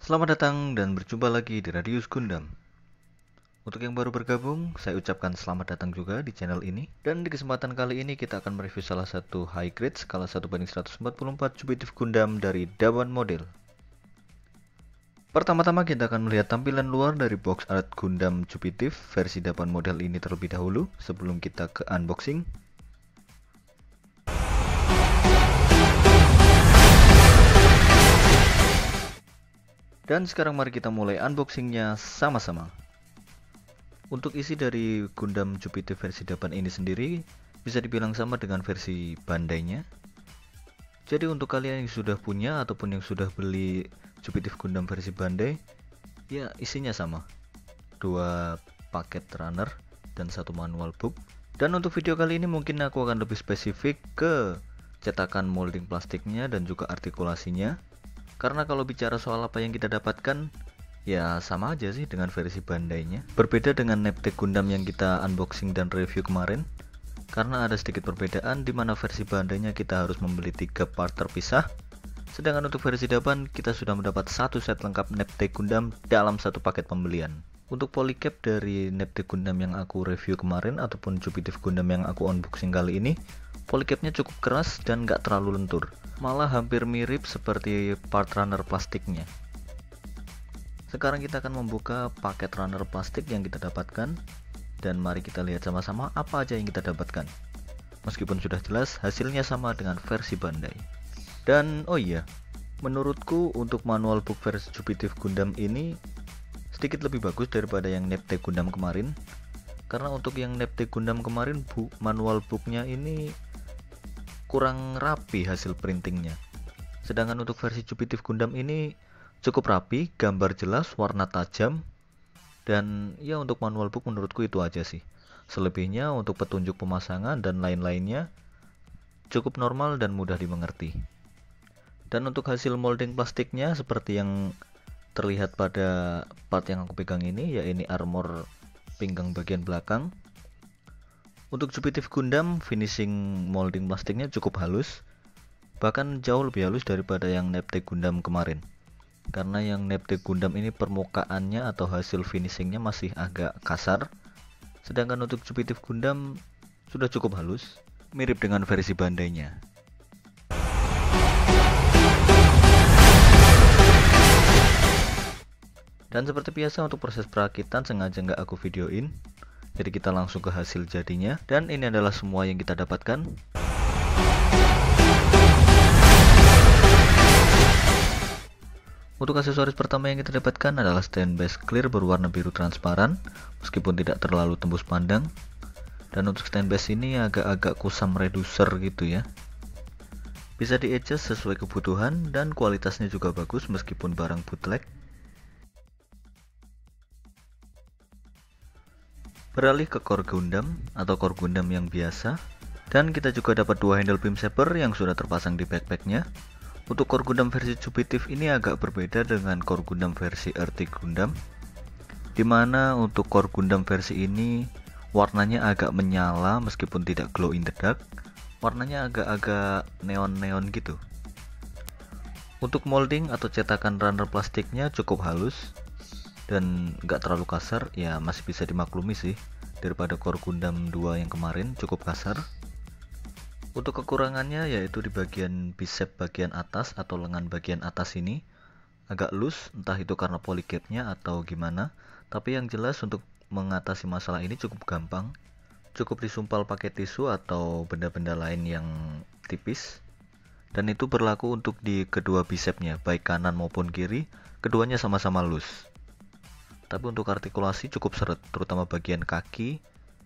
Selamat datang dan berjumpa lagi di Radius Gundam. Untuk yang baru bergabung, saya ucapkan selamat datang juga di channel ini. Dan di kesempatan kali ini kita akan mereview salah satu high grade skala 1:144 Jupitif Gundam dari Dawan Model. Pertama-tama kita akan melihat tampilan luar dari box art Gundam Jupitif versi Dawan Model ini terlebih dahulu sebelum kita ke unboxing. Dan sekarang mari kita mulai unboxingnya sama-sama. Untuk isi dari Gundam Jupitif versi Dawan ini sendiri bisa dibilang sama dengan versi Bandai-nya. Jadi untuk kalian yang sudah punya ataupun yang sudah beli Jupitif Gundam versi Bandai, ya isinya sama. 2 paket runner dan 1 manual book. Dan untuk video kali ini mungkin aku akan lebih spesifik ke cetakan molding plastiknya dan juga artikulasinya. Karena kalau bicara soal apa yang kita dapatkan, ya sama aja sih dengan versi Bandai-nya. Berbeda dengan Neptek Gundam yang kita unboxing dan review kemarin, karena ada sedikit perbedaan di mana versi Bandai-nya kita harus membeli 3 part terpisah. Sedangkan untuk versi Dawan kita sudah mendapat 1 set lengkap Neptek Gundam dalam 1 paket pembelian. Untuk polycap dari Neptek Gundam yang aku review kemarin ataupun Jupitif Gundam yang aku unboxing kali ini, polycapnya cukup keras dan gak terlalu lentur, malah hampir mirip seperti part runner plastiknya. Sekarang kita akan membuka paket runner plastik yang kita dapatkan, dan mari kita lihat sama-sama apa aja yang kita dapatkan. Meskipun sudah jelas hasilnya sama dengan versi Bandai. Dan oh iya, menurutku untuk manual book versi Jupitif Gundam ini sedikit lebih bagus daripada yang Neptek Gundam kemarin. Karena untuk yang Neptek Gundam kemarin manual booknya ini kurang rapi hasil printingnya. Sedangkan untuk versi Jupitif Gundam ini cukup rapi, gambar jelas, warna tajam, dan ya untuk manual book menurutku itu aja sih. Selebihnya untuk petunjuk pemasangan dan lain-lainnya cukup normal dan mudah dimengerti. Dan untuk hasil molding plastiknya seperti yang terlihat pada part yang aku pegang ini, ya ini armor pinggang bagian belakang. Untuk Jupitif Gundam, finishing molding plastiknya cukup halus, bahkan jauh lebih halus daripada yang Neptek Gundam kemarin. Karena yang Neptek Gundam ini permukaannya atau hasil finishingnya masih agak kasar, sedangkan untuk Jupitif Gundam sudah cukup halus, mirip dengan versi Bandai-nya. Dan seperti biasa untuk proses perakitan sengaja nggak aku videoin. Jadi kita langsung ke hasil jadinya, dan ini adalah semua yang kita dapatkan. Untuk aksesoris pertama yang kita dapatkan adalah stand base clear berwarna biru transparan, meskipun tidak terlalu tembus pandang. Dan untuk stand base ini agak-agak kusam reducer gitu ya. Bisa di adjust sesuai kebutuhan dan kualitasnya juga bagus meskipun barang bootleg. Beralih ke core Gundam atau core Gundam yang biasa, dan kita juga dapat 2 handle beam saber yang sudah terpasang di backpacknya. Untuk core Gundam versi Jupitif ini agak berbeda dengan core Gundam versi Earthquake Gundam, dimana untuk core Gundam versi ini warnanya agak menyala meskipun tidak glow in the dark, warnanya agak-agak neon-neon gitu. Untuk molding atau cetakan runner plastiknya cukup halus dan nggak terlalu kasar, ya masih bisa dimaklumi sih daripada core Gundam 2 yang kemarin cukup kasar. Untuk kekurangannya yaitu di bagian bicep bagian atas atau lengan bagian atas ini agak loose, entah itu karena polycapnya atau gimana, tapi yang jelas untuk mengatasi masalah ini cukup gampang, cukup disumpal pakai tisu atau benda-benda lain yang tipis, dan itu berlaku untuk di kedua bicepnya, baik kanan maupun kiri, keduanya sama-sama loose. Tapi untuk artikulasi cukup seret, terutama bagian kaki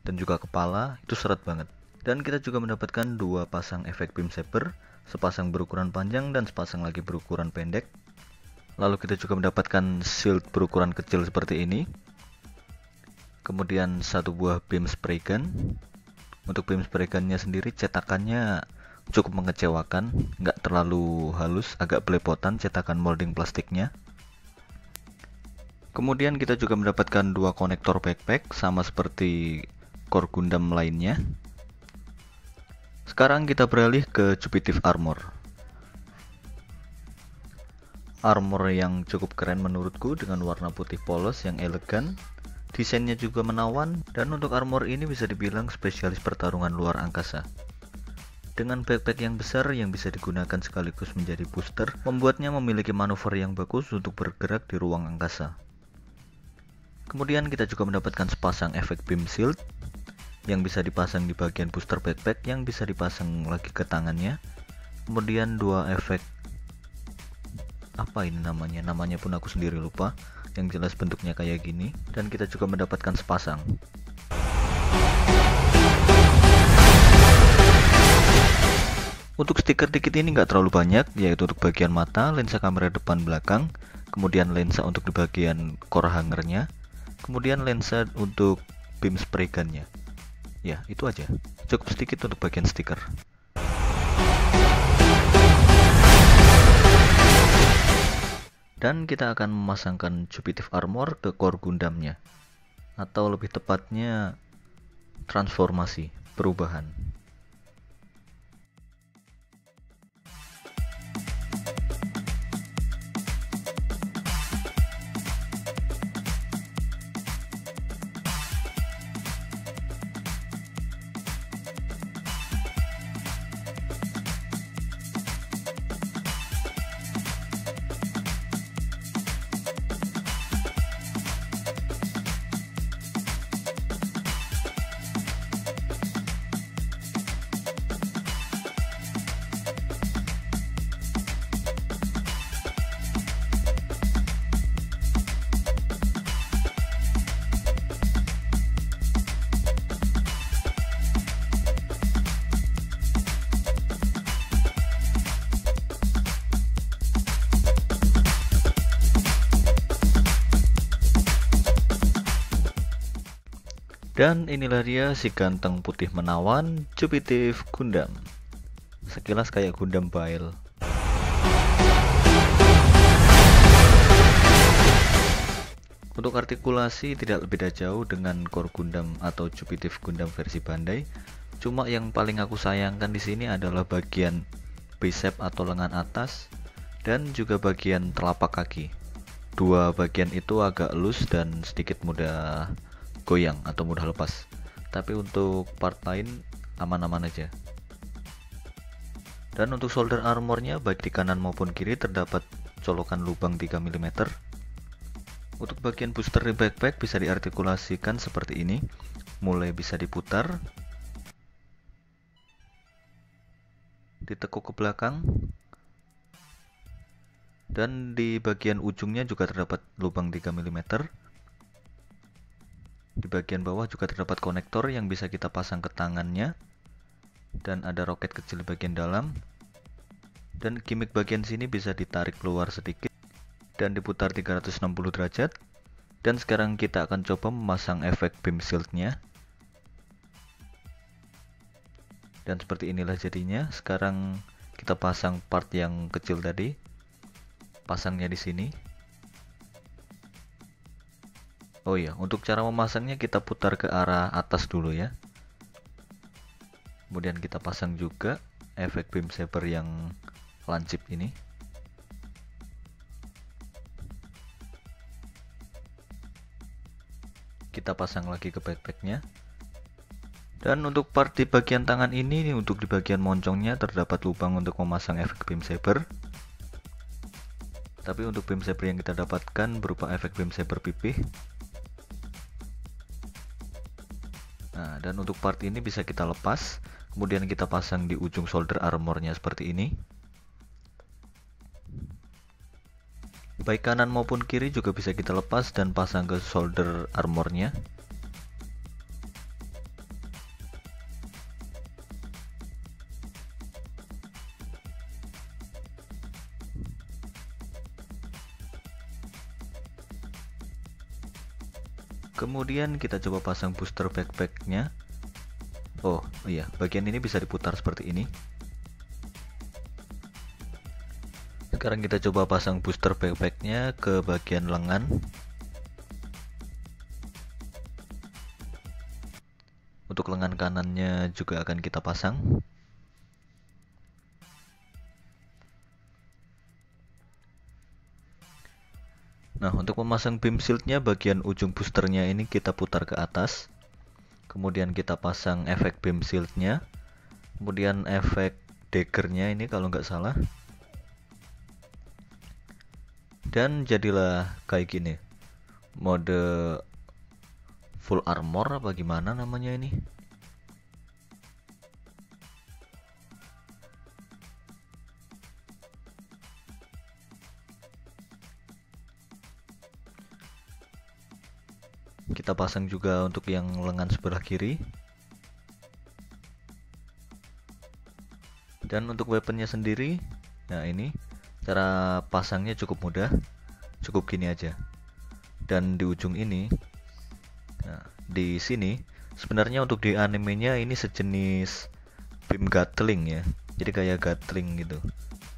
dan juga kepala itu seret banget. Dan kita juga mendapatkan 2 pasang efek beam saber, sepasang berukuran panjang dan sepasang lagi berukuran pendek. Lalu kita juga mendapatkan shield berukuran kecil seperti ini. Kemudian 1 buah beam spray gun. Untuk beam spray gunnya sendiri cetakannya cukup mengecewakan, nggak terlalu halus, agak belepotan cetakan molding plastiknya. Kemudian kita juga mendapatkan 2 konektor backpack sama seperti core Gundam lainnya. Sekarang kita beralih ke Jupitif Armor. armor yang cukup keren menurutku dengan warna putih polos yang elegan. Desainnya juga menawan, dan untuk armor ini bisa dibilang spesialis pertarungan luar angkasa. Dengan backpack yang besar yang bisa digunakan sekaligus menjadi booster, membuatnya memiliki manuver yang bagus untuk bergerak di ruang angkasa. Kemudian kita juga mendapatkan sepasang efek beam shield yang bisa dipasang di bagian booster backpack yang bisa dipasang lagi ke tangannya. Kemudian dua efek, apa ini namanya pun aku sendiri lupa, yang jelas bentuknya kayak gini. Dan kita juga mendapatkan sepasang. Untuk stiker dikit ini nggak terlalu banyak, yaitu untuk bagian mata, lensa kamera depan belakang, kemudian lensa untuk di bagian core hangernya, kemudian lensa untuk beam spray gunnya. Ya, itu aja. Cukup sedikit untuk bagian stiker. Dan kita akan memasangkan Jupitive Armor ke core Gundamnya, atau lebih tepatnya transformasi, perubahan. Dan inilah dia si ganteng putih menawan Jupitive Gundam. Sekilas kayak Gundam Bail. Untuk artikulasi tidak beda jauh dengan core Gundam atau Jupitive Gundam versi Bandai. Cuma yang paling aku sayangkan di sini adalah bagian bicep atau lengan atas dan juga bagian telapak kaki. Dua bagian itu agak loose dan sedikit mudah goyang atau mudah lepas. Tapi untuk part lain aman-aman aja. Dan untuk shoulder armornya baik di kanan maupun kiri terdapat colokan lubang 3 mm. Untuk bagian booster di backpack bisa diartikulasikan seperti ini. Mulai bisa diputar, ditekuk ke belakang, dan di bagian ujungnya juga terdapat lubang 3 mm. Di bagian bawah juga terdapat konektor yang bisa kita pasang ke tangannya, dan ada roket kecil di bagian dalam. Dan gimmick bagian sini bisa ditarik keluar sedikit dan diputar 360 derajat. Dan sekarang kita akan coba memasang efek beam shieldnya. Dan seperti inilah jadinya. Sekarang kita pasang part yang kecil tadi, pasangnya di sini. Oh iya, untuk cara memasangnya kita putar ke arah atas dulu ya. Kemudian kita pasang juga efek beam saber yang lancip ini. Kita pasang lagi ke backpacknya. Dan untuk part di bagian tangan ini, untuk di bagian moncongnya terdapat lubang untuk memasang efek beam saber. Tapi untuk beam saber yang kita dapatkan berupa efek beam saber pipih. Nah, dan untuk part ini bisa kita lepas, kemudian kita pasang di ujung shoulder armornya seperti ini. Baik kanan maupun kiri juga bisa kita lepas dan pasang ke shoulder armornya. Kemudian kita coba pasang booster backpacknya. Oh iya, bagian ini bisa diputar seperti ini. Sekarang kita coba pasang booster backpacknya ke bagian lengan. Untuk lengan kanannya juga akan kita pasang. Nah, untuk memasang beam shieldnya, bagian ujung boosternya ini kita putar ke atas. Kemudian kita pasang efek beam shieldnya. Kemudian efek daggernya ini kalau nggak salah. Dan jadilah kayak gini. Mode full armor apa gimana namanya ini. Kita pasang juga untuk yang lengan sebelah kiri. Dan untuk weaponnya sendiri, nah ini cara pasangnya cukup mudah, cukup gini aja. Dan di ujung ini, nah, di sini sebenarnya untuk di animenya ini sejenis beam gatling ya, jadi kayak gatling gitu,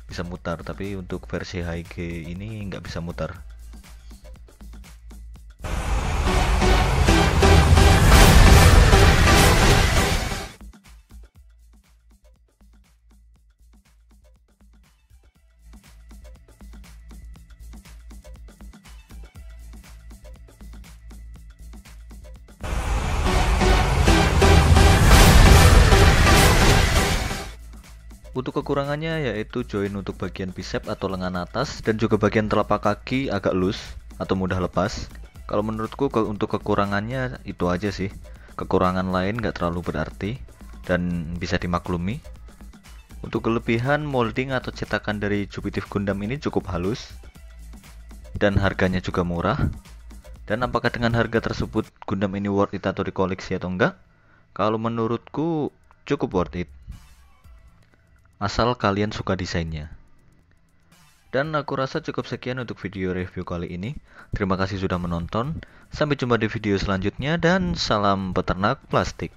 bisa mutar. Tapi untuk versi HG ini nggak bisa mutar. Untuk kekurangannya yaitu join untuk bagian bicep atau lengan atas, dan juga bagian telapak kaki agak loose atau mudah lepas. Kalau menurutku untuk kekurangannya itu aja sih. Kekurangan lain nggak terlalu berarti dan bisa dimaklumi. Untuk kelebihan, molding atau cetakan dari Jupitive Gundam ini cukup halus dan harganya juga murah. Dan apakah dengan harga tersebut Gundam ini worth it atau dikoleksi atau enggak? Kalau menurutku cukup worth it, asal kalian suka desainnya. Dan aku rasa cukup sekian untuk video review kali ini. Terima kasih sudah menonton. Sampai jumpa di video selanjutnya dan salam peternak plastik.